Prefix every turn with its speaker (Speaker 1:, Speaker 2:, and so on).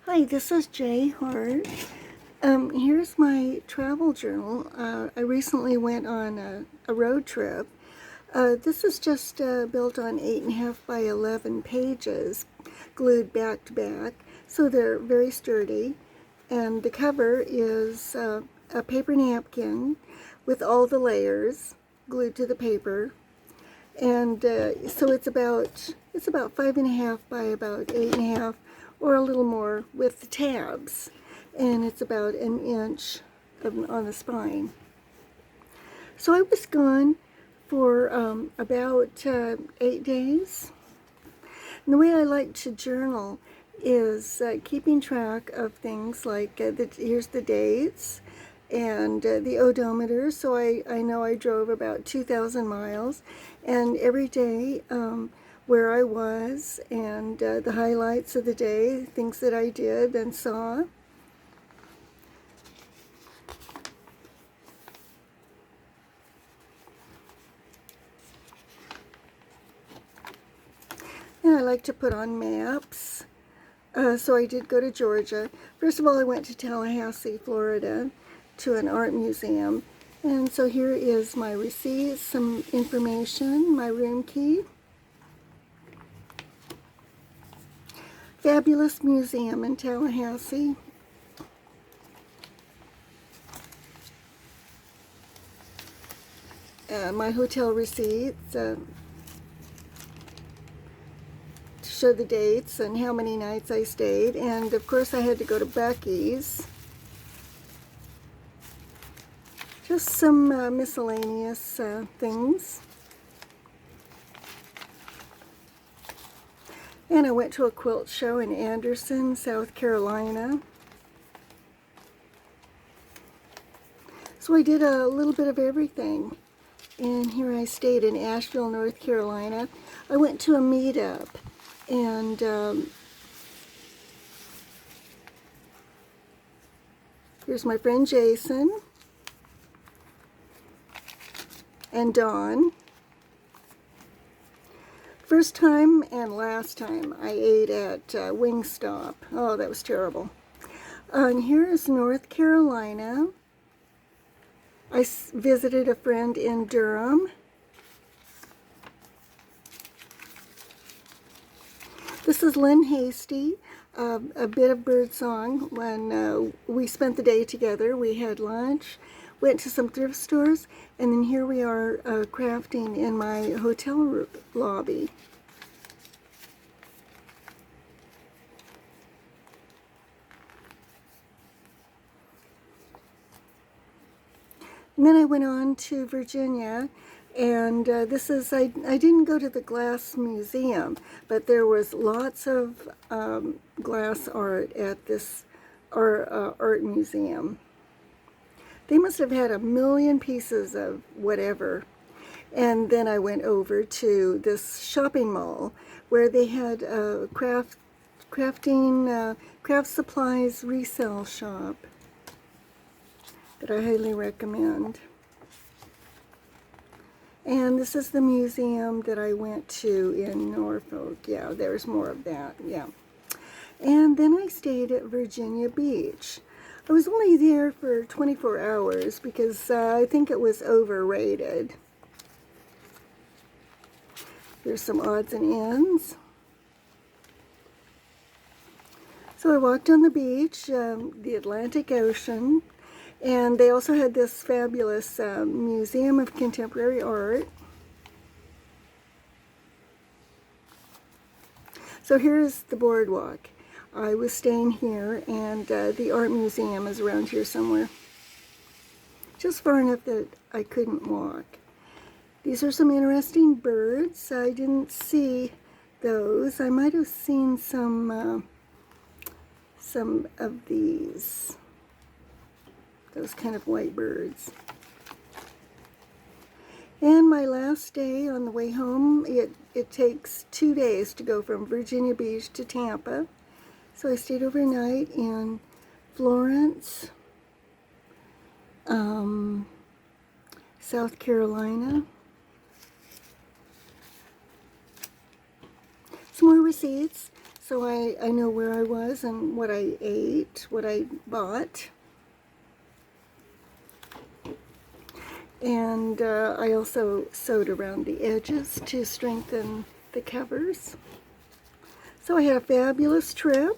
Speaker 1: Hi, this is Jay Hart. Here's my travel journal. I recently went on a road trip. This is just built on 8.5 by 11 pages, glued back to back, so they're very sturdy. And the cover is a paper napkin with all the layers glued to the paper. And so it's about 5.5 by about 8.5, or a little more with the tabs, and it's about an inch on the spine. So I was gone for about 8 days. And the way I like to journal is keeping track of things like here's the dates and the odometer, so I know I drove about 2,000 miles, and every day where I was, and the highlights of the day, things that I did and saw. And I like to put on maps. So I did go to Georgia. First of all, I went to Tallahassee, Florida, to an art museum. And so here is my receipt, some information, my room key. Fabulous museum in Tallahassee. My hotel receipts to show the dates and how many nights I stayed. And of course I had to go to Buc-ee's. Just some miscellaneous things. And I went to a quilt show in Anderson, South Carolina. So I did a little bit of everything. And here I stayed in Asheville, North Carolina. I went to a meetup, and here's my friend Jason and Dawn. First time and last time I ate at Wingstop. Oh, that was terrible. And here is North Carolina. I visited a friend in Durham. This is Lynn Hasty, a bit of birdsong. When we spent the day together, we had lunch, went to some thrift stores, and then here we are crafting in my hotel lobby. And then I went on to Virginia, and this is, I didn't go to the Glass Museum, but there was lots of glass art at this art museum. They must have had 1,000,000 pieces of whatever. And then I went over to this shopping mall where they had a craft supplies resale shop that I highly recommend. And this is the museum that I went to in Norfolk. Yeah, there's more of that, yeah. And then I stayed at Virginia Beach. I was only there for 24 hours because I think it was overrated. Here's some odds and ends. So I walked on the beach, the Atlantic Ocean, and they also had this fabulous Museum of Contemporary Art. So here's the boardwalk. I was staying here, and the art museum is around here somewhere. Just far enough that I couldn't walk. These are some interesting birds. I didn't see those. I might have seen some of these. Those kind of white birds. And my last day on the way home, it takes 2 days to go from Virginia Beach to Tampa. So I stayed overnight in Florence, South Carolina. Some more receipts. so I know where I was and what I ate, what I bought. And I also sewed around the edges to strengthen the covers. So I had a fabulous trip.